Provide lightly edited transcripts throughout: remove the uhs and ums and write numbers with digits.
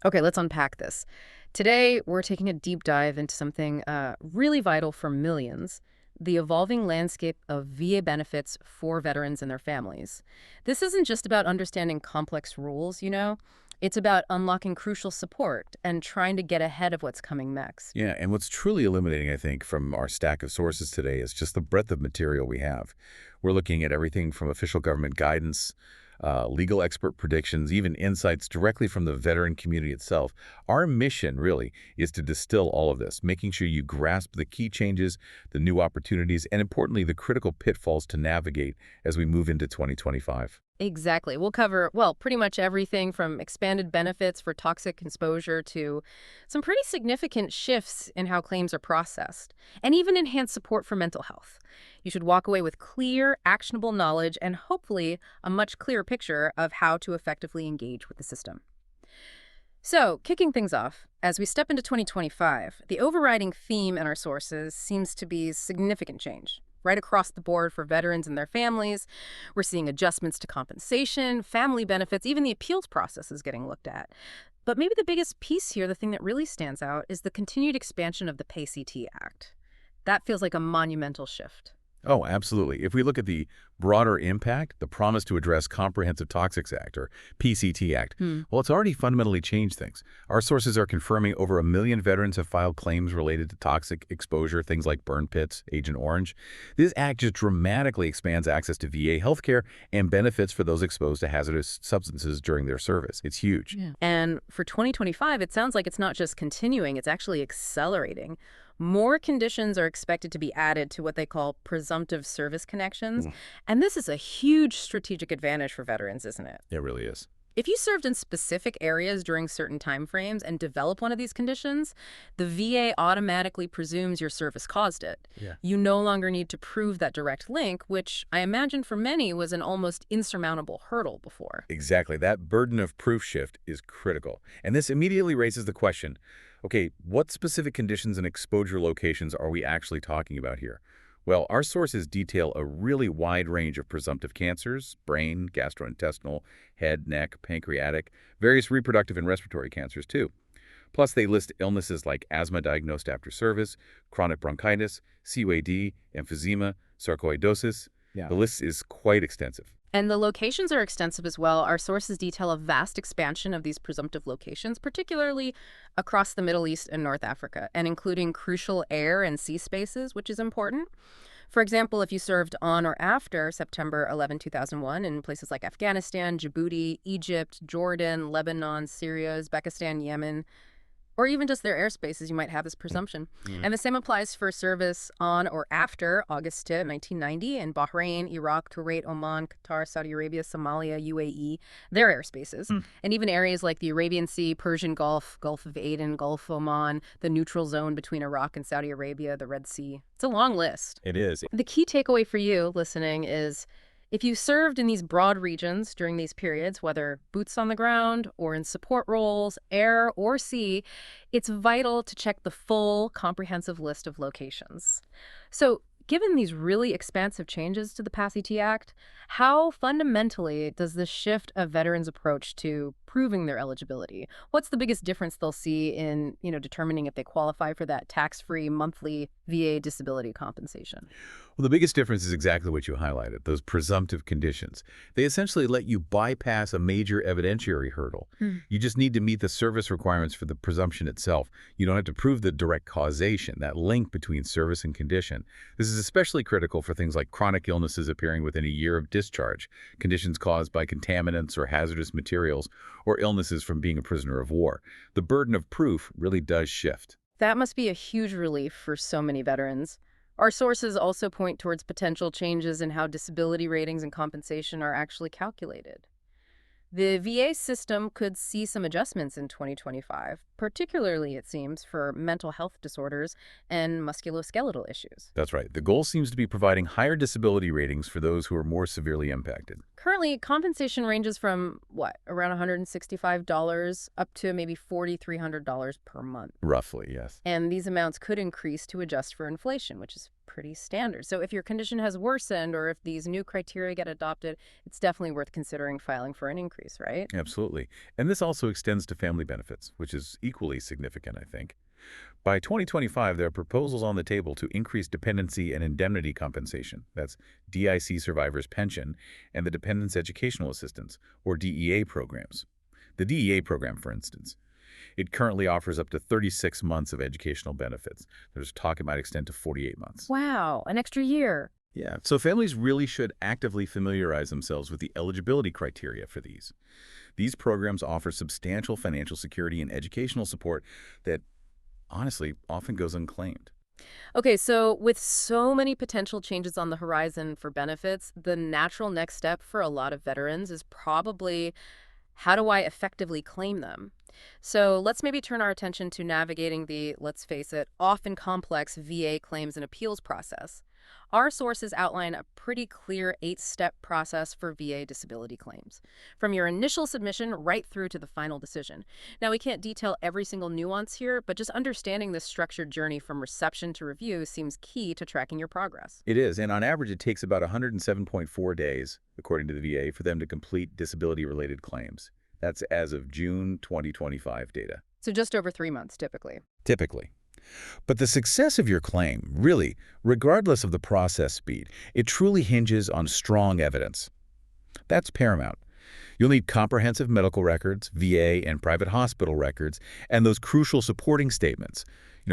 Okay, let's unpack this. Today, we're taking a deep dive into something really vital for millions: the evolving landscape of VA benefits for veterans and their families. This isn't just about understanding complex rules. It's about unlocking crucial support and trying to get ahead of what's coming next. Yeah, and what's truly illuminating, I think, from our stack of sources today is just the breadth of material we have. We're looking at everything from official government guidance, legal expert predictions, even insights directly from the veteran community itself. Our mission, really, is to distill all of this, making sure you grasp the key changes, the new opportunities, and importantly, the critical pitfalls to navigate as we move into 2025. Exactly. We'll cover, well, pretty much everything from expanded benefits for toxic exposure to some pretty significant shifts in how claims are processed, and even enhanced support for mental health. You should walk away with clear, actionable knowledge and hopefully a much clearer picture of how to effectively engage with the system. So, kicking things off, as we step into 2025, the overriding theme in our sources seems to be significant change. Right across the board for veterans and their families, we're seeing adjustments to compensation, family benefits, even the appeals process is getting looked at. But maybe the biggest piece here, the thing that really stands out, is the continued expansion of the PAYCT Act. That feels like a monumental shift. Oh, absolutely. If we look at the broader impact, the promise to address Comprehensive Toxics Act, or PCT Act, Hmm. well, it's already fundamentally changed things. Our sources are confirming over 1 million veterans have filed claims related to toxic exposure, things like burn pits, Agent Orange. This act just dramatically expands access to VA healthcare and benefits for those exposed to hazardous substances during their service. It's huge. Yeah. And for 2025, it sounds like it's not just continuing, it's actually accelerating. More conditions are expected to be added to what they call presumptive service connections. Mm, And this is a huge strategic advantage for veterans, isn't it? it really is. If you served in specific areas during certain timeframes and develop one of these conditions, the VA automatically presumes your service caused it. Yeah. You no longer need to prove that direct link, which I imagine for many was an almost insurmountable hurdle before. Exactly. That burden of proof shift is critical. And this immediately raises the question, okay, what specific conditions and exposure locations are we actually talking about here? Well, our sources detail a really wide range of presumptive cancers: brain, gastrointestinal, head, neck, pancreatic, various reproductive and respiratory cancers too. Plus, they list illnesses like asthma diagnosed after service, chronic bronchitis, COAD, emphysema, sarcoidosis. Yeah. The list is quite extensive. And the locations are extensive as well. Our sources detail a vast expansion of these presumptive locations, particularly across the Middle East and North Africa, and including crucial air and sea spaces, which is important. For example, if you served on or after September 11, 2001 in places like Afghanistan, Djibouti, Egypt, Jordan, Lebanon, Syria, Uzbekistan, Yemen, or even just their airspaces, you might have this presumption. Mm. And the same applies for service on or after August 1990 in Bahrain, Iraq, Kuwait, Oman, Qatar, Saudi Arabia, Somalia, UAE, their airspaces. And even areas like the Arabian Sea, Persian Gulf, Gulf of Aden, Gulf of Oman, the neutral zone between Iraq and Saudi Arabia, the Red Sea. It's a long list. It is. The key takeaway for you listening is if you served in these broad regions during these periods, whether boots on the ground or in support roles, air or sea, it's vital to check the full comprehensive list of locations. So, given these really expansive changes to the PASET Act, how fundamentally does this shift a veteran's approach to proving their eligibility? What's the biggest difference they'll see in, determining if they qualify for that tax-free monthly VA disability compensation? Well, the biggest difference is exactly what you highlighted, those presumptive conditions. They essentially let you bypass a major evidentiary hurdle. Hmm. You just need to meet the service requirements for the presumption itself. You don't have to prove the direct causation, that link between service and condition. This is especially critical for things like chronic illnesses appearing within a year of discharge, conditions caused by contaminants or hazardous materials, or illnesses from being a prisoner of war. The burden of proof really does shift. That must be a huge relief for so many veterans. Our sources also point towards potential changes in how disability ratings and compensation are actually calculated. The VA system could see some adjustments in 2025, particularly, it seems, for mental health disorders and musculoskeletal issues. That's right. The goal seems to be providing higher disability ratings for those who are more severely impacted. Currently, compensation ranges from, around $165 up to maybe $4,300 per month. Roughly, yes. And these amounts could increase to adjust for inflation, which is pretty standard. So if your condition has worsened or if these new criteria get adopted, it's definitely worth considering filing for an increase, right? Absolutely. And this also extends to family benefits, which is equally significant, I think. By 2025, there are proposals on the table to increase dependency and indemnity compensation. That's DIC survivors' pension and the Dependents Educational Assistance, or DEA programs. The DEA program, for instance, it currently offers up to 36 months of educational benefits. There's talk it might extend to 48 months. Wow, an extra year. Yeah, so families really should actively familiarize themselves with the eligibility criteria for these. These programs offer substantial financial security and educational support that, honestly, often goes unclaimed. Okay, so with so many potential changes on the horizon for benefits, the natural next step for a lot of veterans is probably how do I effectively claim them? So let's maybe turn our attention to navigating the, let's face it, often complex VA claims and appeals process. Our sources outline a pretty clear 8-step process for VA disability claims, from your initial submission right through to the final decision. Now, we can't detail every single nuance here, but just understanding this structured journey from reception to review seems key to tracking your progress. It is, and on average, it takes about 107.4 days, according to the VA, for them to complete disability-related claims. That's as of June 2025 data. So just over 3 months, typically. Typically. But the success of your claim, really, regardless of the process speed, it truly hinges on strong evidence. That's paramount. You'll need comprehensive medical records, VA and private hospital records, and those crucial supporting statements,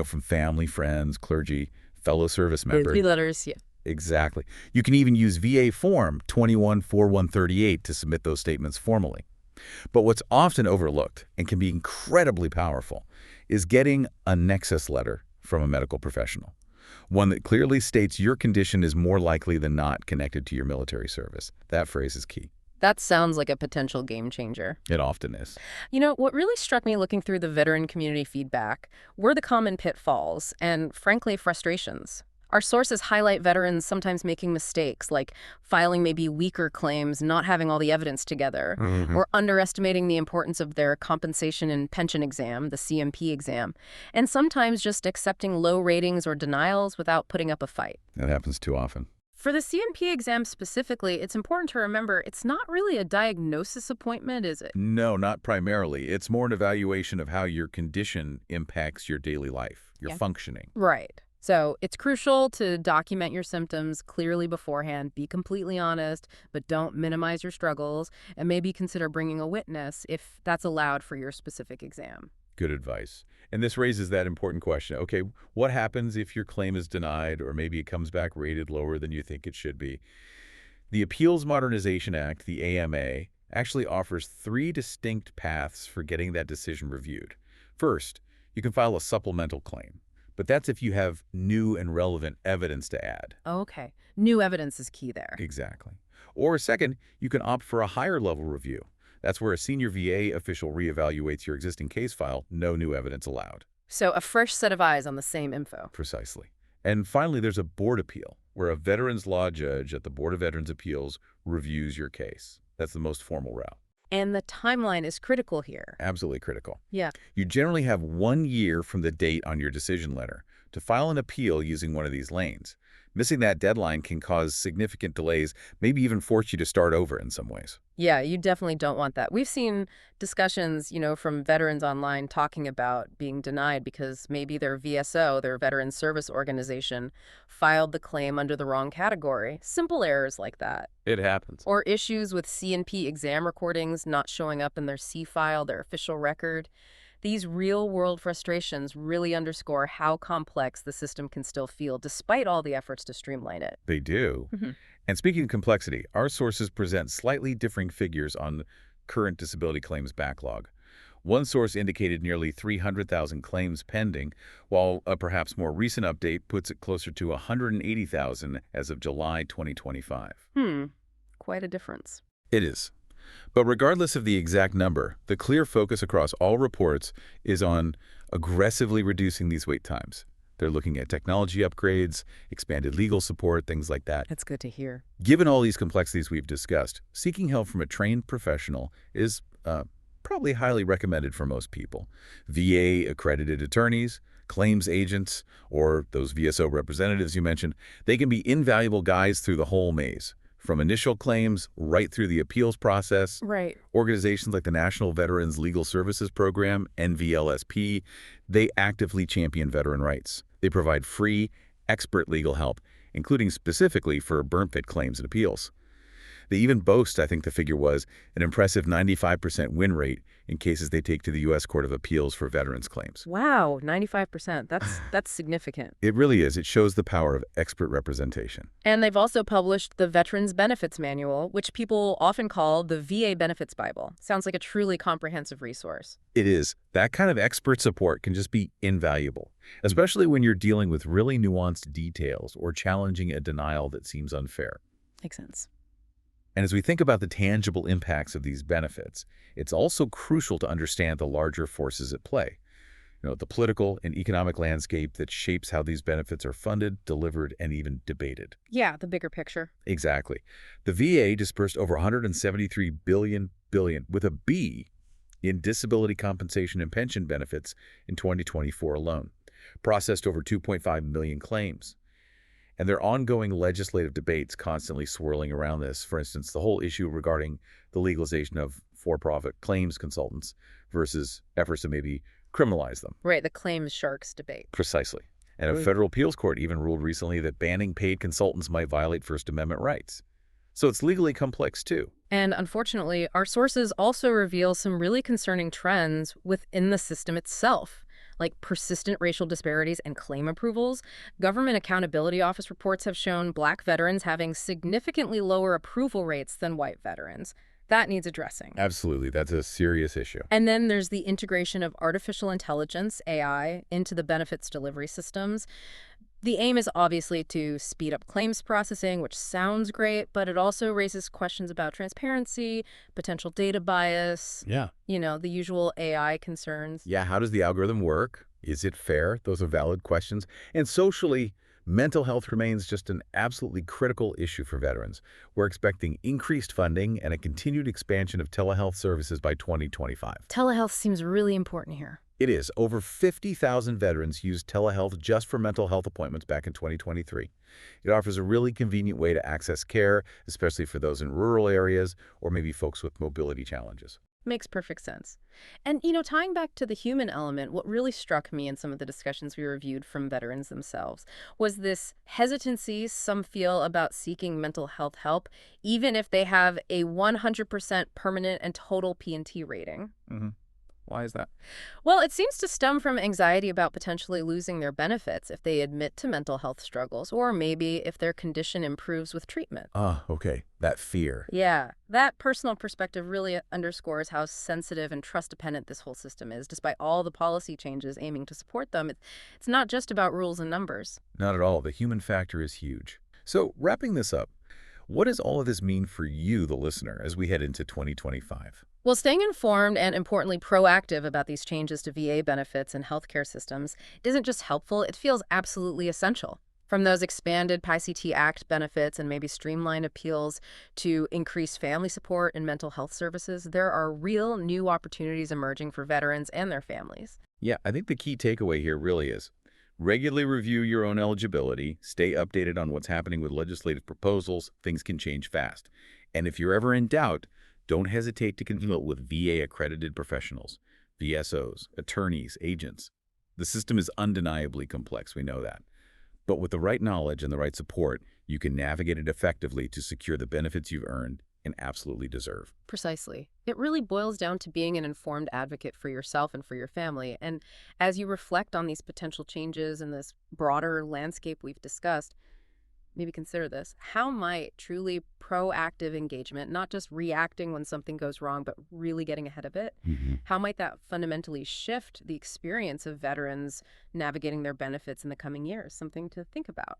from family, friends, clergy, fellow service members. Three letters, yeah. Exactly. You can even use VA Form 214138 to submit those statements formally. But what's often overlooked and can be incredibly powerful is getting a nexus letter from a medical professional, one that clearly states your condition is more likely than not connected to your military service. That phrase is key. That sounds like a potential game changer. It often is. What really struck me looking through the veteran community feedback were the common pitfalls and, frankly, frustrations. Our sources highlight veterans sometimes making mistakes, like filing maybe weaker claims, not having all the evidence together, or underestimating the importance of their compensation and pension exam, the CMP exam, and sometimes just accepting low ratings or denials without putting up a fight. That happens too often. For the CMP exam specifically, it's important to remember it's not really a diagnosis appointment, is it? No, not primarily. It's more an evaluation of how your condition impacts your daily life, your functioning. Right. So it's crucial to document your symptoms clearly beforehand, be completely honest, but don't minimize your struggles, and maybe consider bringing a witness if that's allowed for your specific exam. Good advice. And this raises that important question. Okay, what happens if your claim is denied or maybe it comes back rated lower than you think it should be? The Appeals Modernization Act, the AMA, actually offers 3 distinct paths for getting that decision reviewed. First, you can file a supplemental claim. But that's if you have new and relevant evidence to add. Okay. New evidence is key there. Exactly. Or second, you can opt for a higher level review. That's where a senior VA official reevaluates your existing case file, no new evidence allowed. So a fresh set of eyes on the same info. Precisely. And finally, there's a board appeal, where a veterans law judge at the Board of Veterans Appeals reviews your case. That's the most formal route. And the timeline is critical here. Absolutely critical. Yeah. You generally have 1 year from the date on your decision letter to file an appeal using one of these lanes. Missing that deadline can cause significant delays, maybe even force you to start over in some ways. Yeah, you definitely don't want that. We've seen discussions, from veterans online talking about being denied because maybe their VSO, their Veterans Service Organization, filed the claim under the wrong category. Simple errors like that. It happens. Or issues with C&P exam recordings not showing up in their C file, their official record. These real-world frustrations really underscore how complex the system can still feel, despite all the efforts to streamline it. They do. Mm-hmm. And speaking of complexity, our sources present slightly differing figures on current disability claims backlog. One source indicated nearly 300,000 claims pending, while a perhaps more recent update puts it closer to 180,000 as of July 2025. Quite a difference. It is. But regardless of the exact number, the clear focus across all reports is on aggressively reducing these wait times. They're looking at technology upgrades, expanded legal support, things like that. That's good to hear. Given all these complexities we've discussed, seeking help from a trained professional is probably highly recommended for most people. VA-accredited attorneys, claims agents, or those VSO representatives you mentioned, they can be invaluable guides through the whole maze, from initial claims right through the appeals process. Right. Organizations like the National Veterans Legal Services Program, NVLSP, they actively champion veteran rights. They provide free, expert legal help, including specifically for burn-pit claims and appeals. They even boast, I think the figure was, an impressive 95% win rate in cases they take to the U.S. Court of Appeals for veterans claims. Wow, 95%. That's significant. It really is. It shows the power of expert representation. And they've also published the Veterans Benefits Manual, which people often call the VA Benefits Bible. Sounds like a truly comprehensive resource. It is. That kind of expert support can just be invaluable, especially when you're dealing with really nuanced details or challenging a denial that seems unfair. Makes sense. And as we think about the tangible impacts of these benefits, it's also crucial to understand the larger forces at play. The political and economic landscape that shapes how these benefits are funded, delivered, and even debated. Yeah, the bigger picture. Exactly. The VA dispersed over $173 billion with a B in disability compensation and pension benefits in 2024 alone, processed over 2.5 million claims. And there are ongoing legislative debates constantly swirling around this. For instance, the whole issue regarding the legalization of for-profit claims consultants versus efforts to maybe criminalize them. Right, the claims sharks debate. Precisely. And a federal appeals court even ruled recently that banning paid consultants might violate First Amendment rights. So it's legally complex, too. And unfortunately, our sources also reveal some really concerning trends within the system itself, like persistent racial disparities and claim approvals. Government Accountability Office reports have shown Black veterans having significantly lower approval rates than white veterans. That needs addressing. Absolutely. That's a serious issue. And then there's the integration of artificial intelligence, AI, into the benefits delivery systems. The aim is obviously to speed up claims processing, which sounds great, but it also raises questions about transparency, potential data bias, Yeah. the usual AI concerns. Yeah, how does the algorithm work? Is it fair? Those are valid questions. And socially, mental health remains just an absolutely critical issue for veterans. We're expecting increased funding and a continued expansion of telehealth services by 2025. Telehealth seems really important here. It is. Over 50,000 veterans used telehealth just for mental health appointments back in 2023. It offers a really convenient way to access care, especially for those in rural areas or maybe folks with mobility challenges. Makes perfect sense. And, tying back to the human element, what really struck me in some of the discussions we reviewed from veterans themselves was this hesitancy some feel about seeking mental health help, even if they have a 100% permanent and total P&T rating. Mm-hmm. Why is that? Well, it seems to stem from anxiety about potentially losing their benefits if they admit to mental health struggles, or maybe if their condition improves with treatment. Ah, okay. That fear. Yeah, that personal perspective really underscores how sensitive and trust-dependent this whole system is, despite all the policy changes aiming to support them. It's not just about rules and numbers. Not at all. The human factor is huge. So, wrapping this up, what does all of this mean for you, the listener, as we head into 2025? Well, staying informed and, importantly, proactive about these changes to VA benefits and healthcare systems isn't just helpful, it feels absolutely essential. From those expanded PICT Act benefits and maybe streamlined appeals to increased family support and mental health services, there are real new opportunities emerging for veterans and their families. Yeah, I think the key takeaway here really is regularly review your own eligibility, stay updated on what's happening with legislative proposals. Things can change fast. And if you're ever in doubt, don't hesitate to consult with VA-accredited professionals, VSOs, attorneys, agents. The system is undeniably complex, we know that. But with the right knowledge and the right support, you can navigate it effectively to secure the benefits you've earned and absolutely deserve. Precisely. It really boils down to being an informed advocate for yourself and for your family. And as you reflect on these potential changes in this broader landscape we've discussed, maybe consider this. How might truly proactive engagement, not just reacting when something goes wrong, but really getting ahead of it, how might that fundamentally shift the experience of veterans navigating their benefits in the coming years? Something to think about.